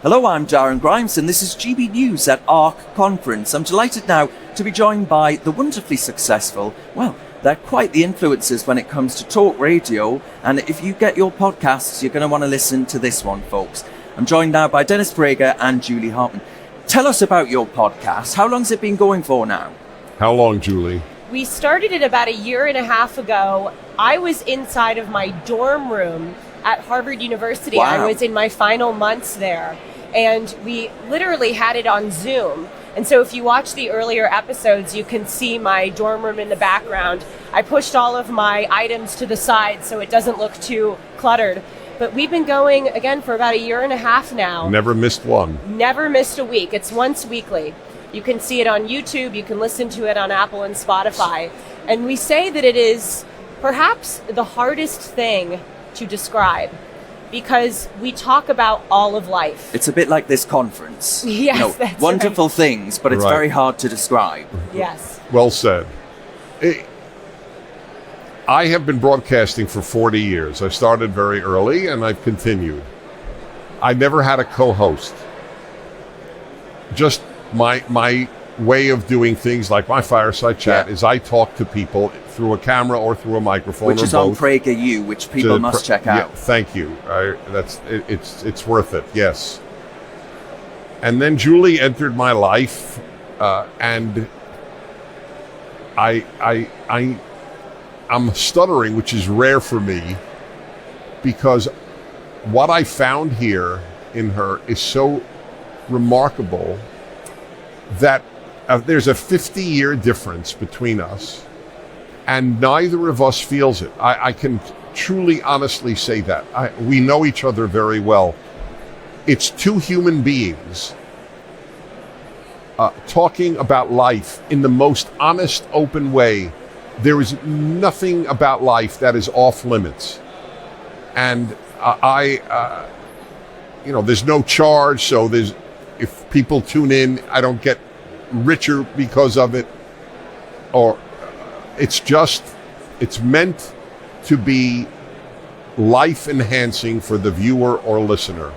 Hello, I'm Darren Grimes, and this is GB News at ARC Conference. I'm delighted now to be joined by the wonderfully successful, well, they're quite the influencers when it comes to talk radio, and if you get your podcasts, you're going to want to listen to this one, folks. I'm joined now by Dennis Prager and Julie Hartman. Tell us about your podcast. How long's it been going for now? How long, Julie? We started it about a year and a half ago. I was inside of my dorm room at Harvard University. Wow. I was in my final months there, and we literally had it on Zoom. And so if you watch the earlier episodes, you can see my dorm room in the background. I pushed all of my items to the side so it doesn't look too cluttered. But we've been going, again, for about a year and a half now. Never missed one. Never missed a week. It's once weekly. You can see it on YouTube. You can listen to it on Apple and Spotify. And we say that it is perhaps the hardest thing to describe because we talk about all of life. It's a bit like this conference. Yes, that's wonderful right. things, but it's Right. very hard to describe. Yes. Well said. I have been broadcasting for 40 years. I started very early and I've continued. I never had a co-host. Just my way of doing things, like my fireside chat, is I talk to people through a camera or through a microphone, Which or is on both. Prager U, which people must check out. Yeah, thank you. It's worth it. Yes. And then Julie entered my life, and I'm stuttering, which is rare for me, because what I found here in her is so remarkable that there's a 50-year difference between us, and neither of us feels it. I can truly, honestly say that. We know each other very well. It's two human beings talking about life in the most honest, open way. There is nothing about life that is off limits. And there's no charge, so if people tune in, I don't get richer because of it, or it's meant to be life enhancing for the viewer or listener.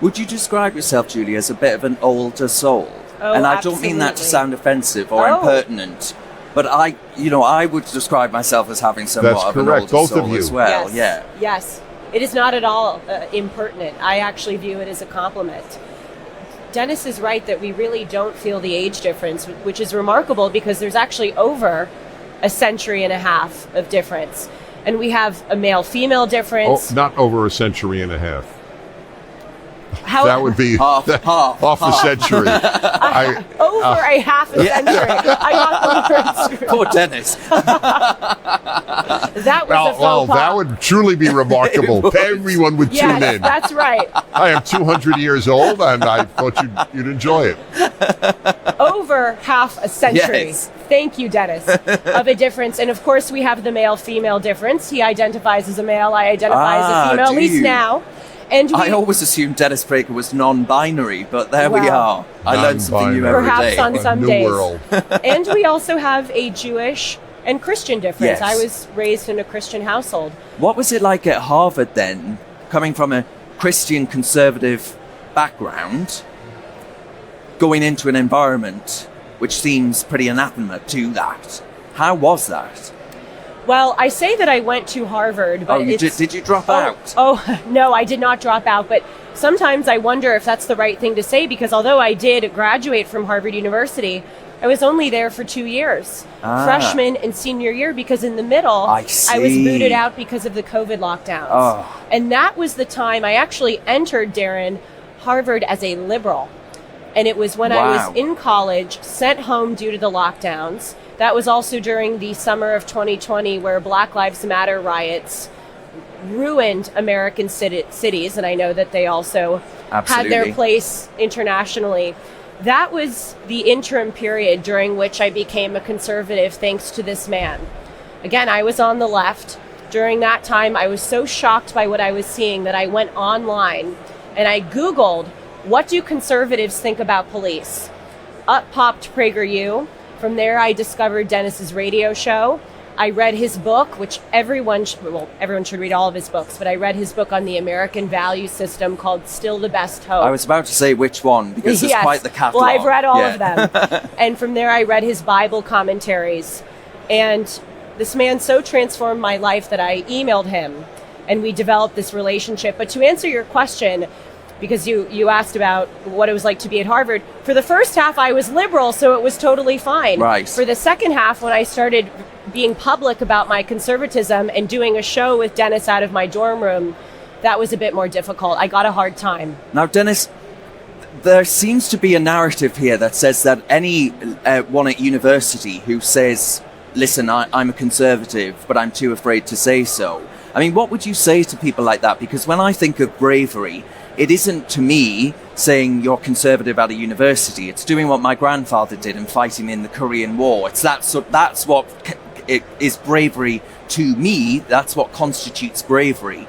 Would you describe yourself, Julie, as a bit of an older soul? Oh, and I don't mean that to absolutely. sound offensive or impertinent, but I would describe myself as having somewhat That's of an correct. older Both soul of you. as well. Yes. Yeah. Yes. It is not at all impertinent. I actually view it as a compliment. Dennis is right that we really don't feel the age difference, which is remarkable because there's actually over a century and a half of difference. And we have a male-female difference. Oh, not over a century and a half. How, That would be Half a century. over a half a century. I got the words screwed Poor up. Dennis. That was a faux pas. That would truly be remarkable. It would. Everyone would tune Yes, in. that's right. I am 200 years old, and I thought you'd enjoy it. Over half a century. Yes. Thank you, Dennis, of a difference. And of course, we have the male-female difference. He identifies as a male. I identify as a female, at do least you? now. And I always assumed Dennis Prager was non-binary, but there we Wow. are. I learn something new every Perhaps day. on some New days. world. And we also have a Jewish and Christian difference. Yes. I was raised in a Christian household. What was it like at Harvard then, coming from a Christian conservative background, going into an environment which seems pretty anathema to that? How was that? Well, I say that I went to Harvard, but Did you drop out? Oh, no, I did not drop out. But sometimes I wonder if that's the right thing to say, because although I did graduate from Harvard University, I was only there for 2 years, freshman and senior year, because in the middle, I was see. booted out because of the COVID lockdowns. Oh. And that was the time I actually entered, Darren, Harvard as a liberal. And it was when I Wow. was in college, sent home due to the lockdowns. That was also during the summer of 2020, where Black Lives Matter riots ruined American cities, and I know that they also had Absolutely. their place internationally. That was the interim period during which I became a conservative, thanks to this man. Again, I was on the left. During that time, I was so shocked by what I was seeing that I went online and I Googled, what do conservatives think about police? Up popped Prager U. From there, I discovered Dennis's radio show. I read his book, which everyone should read all of his books, but I read his book on the American value system called Still the Best Hope. I was about to say which one, because it's Yes. quite the catalog. Well, I've read all Yeah. of them. And from there, I read his Bible commentaries. And this man so transformed my life that I emailed him, and we developed this relationship. But to answer your question, because you asked about what it was like to be at Harvard, for the first half, I was liberal, so it was totally fine. Right. For the second half, when I started being public about my conservatism and doing a show with Dennis out of my dorm room, that was a bit more difficult. I got a hard time. Now, Dennis, there seems to be a narrative here that says that any one at university who says, listen, I'm a conservative, but I'm too afraid to say so. I mean, what would you say to people like that? Because when I think of bravery, it isn't to me saying you're conservative at a university. It's doing what my grandfather did and fighting in the Korean War. That's what it is bravery to me. That's what constitutes bravery.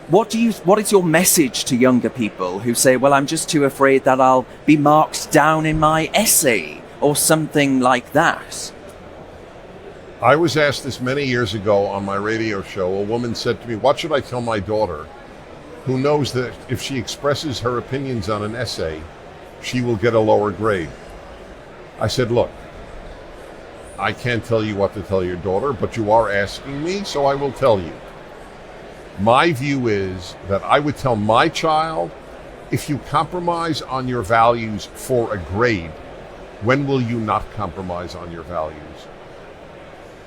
What is your message to younger people who say, well, I'm just too afraid that I'll be marked down in my essay or something like that? I was asked this many years ago on my radio show. A woman said to me, what should I tell my daughter who knows that if she expresses her opinions on an essay, she will get a lower grade? I said, look, I can't tell you what to tell your daughter, but you are asking me, so I will tell you. My view is that I would tell my child, if you compromise on your values for a grade, when will you not compromise on your values?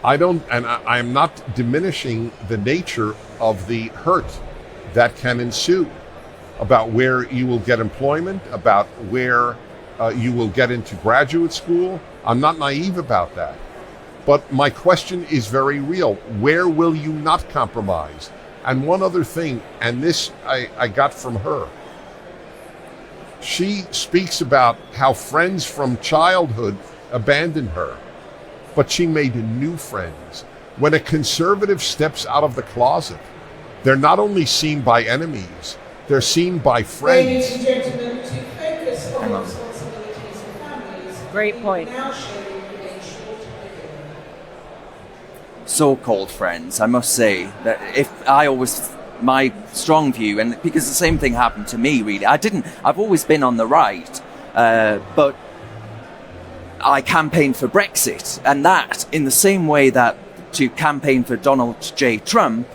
I am not diminishing the nature of the hurt that can ensue about where you will get employment, about where you will get into graduate school. I'm not naive about that. But my question is very real. Where will you not compromise? And one other thing, and this I got from her. She speaks about how friends from childhood abandoned her, but she made new friends. When a conservative steps out of the closet, they're not only seen by enemies, they're seen by friends. Ladies and gentlemen, to focus on the responsibilities of families, Great point. we now show you a short video. So-called friends, I must say that my strong view, and because the same thing happened to me, really. I've always been on the right, but I campaigned for Brexit, and that, in the same way that to campaign for Donald J. Trump,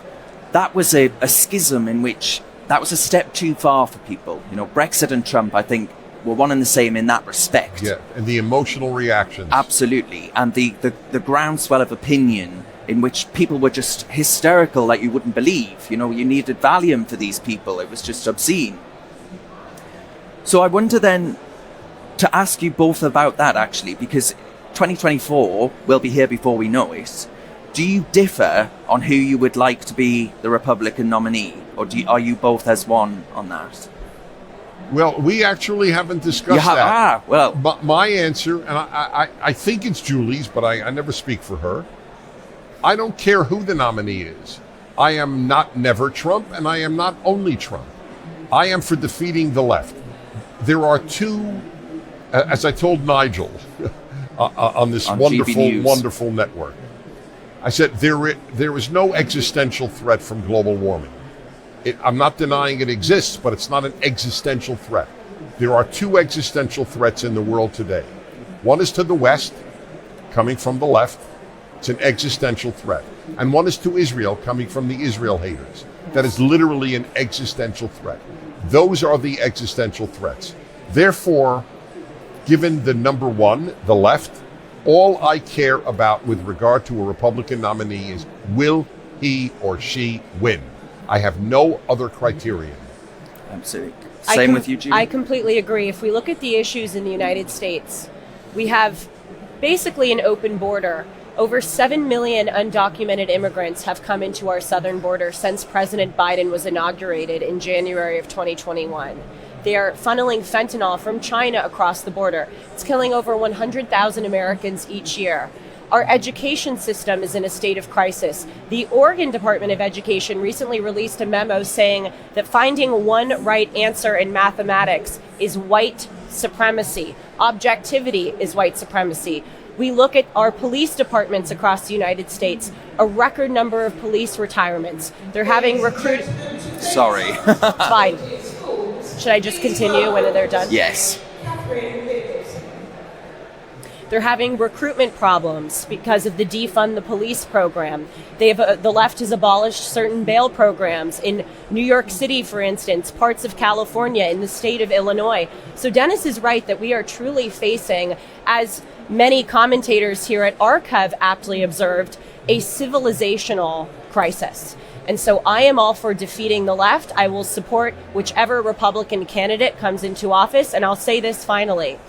that was a schism in which that was a step too far for people. You know, Brexit and Trump, I think, were one and the same in that respect. Yeah, and the emotional reactions. Absolutely. And the groundswell of opinion in which people were just hysterical like you wouldn't believe. You know, you needed Valium for these people. It was just obscene. So I wonder then to ask you both about that, actually, because 2024 will be here before we know it. Do you differ on who you would like to be the Republican nominee? Or are you both as one on that? Well, we actually haven't discussed that. Well. But my answer, and I think it's Julie's, but I never speak for her. I don't care who the nominee is. I am not never Trump, and I am not only Trump. I am for defeating the left. There are two, as I told Nigel on this wonderful network, I said there is no existential threat from global warming. I'm not denying it exists, but it's not an existential threat. There are two existential threats in the world today. One is to the West, coming from the left. It's an existential threat. And one is to Israel, coming from the Israel haters. That is literally an existential threat. Those are the existential threats. Therefore, given the number one, the left, all I care about with regard to a Republican nominee is, will he or she win? I have no other criterion. Absolutely. Same with you, Julie? I completely agree. If we look at the issues in the United States, we have basically an open border. Over 7 million undocumented immigrants have come into our southern border since President Biden was inaugurated in January of 2021. They are funneling fentanyl from China across the border. It's killing over 100,000 Americans each year. Our education system is in a state of crisis. The Oregon Department of Education recently released a memo saying that finding one right answer in mathematics is white supremacy. Objectivity is white supremacy. We look at our police departments across the United States, a record number of police retirements. They're having Sorry. Fine. Should I just continue when they're done? Yes. They're having recruitment problems because of the defund the police program. The left has abolished certain bail programs in New York City, for instance, parts of California, in the state of Illinois. So Dennis is right that we are truly facing, as many commentators here at ARC have aptly observed, a civilizational crisis. And so I am all for defeating the left. I will support whichever Republican candidate comes into office. And I'll say this finally.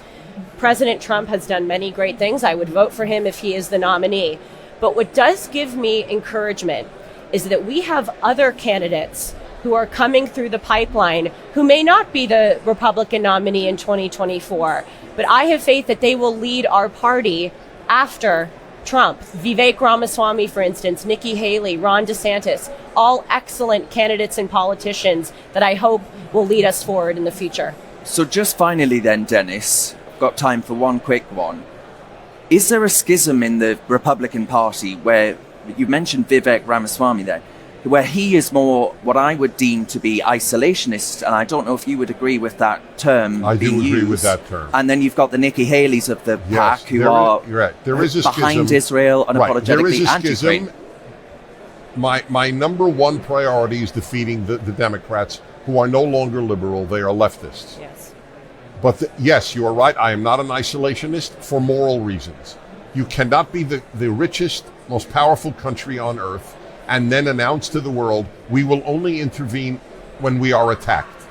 President Trump has done many great things. I would vote for him if he is the nominee. But what does give me encouragement is that we have other candidates who are coming through the pipeline who may not be the Republican nominee in 2024. But I have faith that they will lead our party after Trump. Vivek Ramaswamy, for instance, Nikki Haley, Ron DeSantis, all excellent candidates and politicians that I hope will lead us forward in the future. So just finally then, Dennis, I've got time for one quick one. Is there a schism in the Republican Party where, you mentioned Vivek Ramaswamy there, where he is more what I would deem to be isolationist, and I don't know if you would agree with that term. I do agree used. with that term. And then you've got the Nikki Haleys of the pack who you're are right. There is a behind schism. Israel, Right. unapologetically There is a anti-Ukraine. schism. My number one priority is defeating the Democrats, who are no longer liberal. They are leftists. Yes. But yes, you are right. I am not an isolationist for moral reasons. You cannot be the richest, most powerful country on earth and then announce to the world, we will only intervene when we are attacked.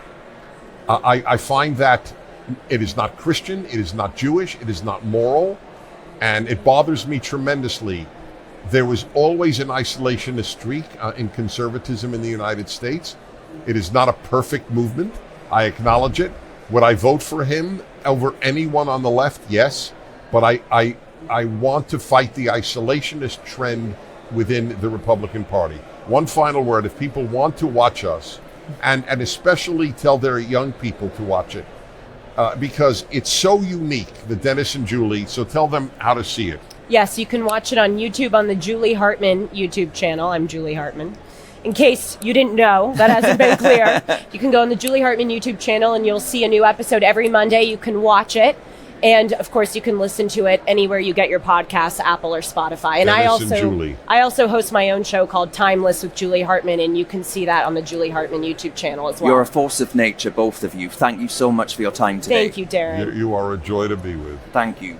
I find that it is not Christian, it is not Jewish, it is not moral, and it bothers me tremendously. There was always an isolationist streak in conservatism in the United States. It is not a perfect movement. I acknowledge it. Would I vote for him over anyone on the left? Yes. But I want to fight the isolationist trend within the Republican Party. One final word. If people want to watch us, and especially tell their young people to watch it, because it's so unique, the Dennis and Julie, so tell them how to see it. Yes, you can watch it on YouTube on the Julie Hartman YouTube channel. I'm Julie Hartman. In case you didn't know, that hasn't been clear, you can go on the Julie Hartman YouTube channel and you'll see a new episode every Monday. You can watch it. And of course, you can listen to it anywhere you get your podcasts, Apple or Spotify. And I also host my own show called Timeless with Julie Hartman, and you can see that on the Julie Hartman YouTube channel as well. You're a force of nature, both of you. Thank you so much for your time today. Thank you, Darren. You are a joy to be with. Thank you.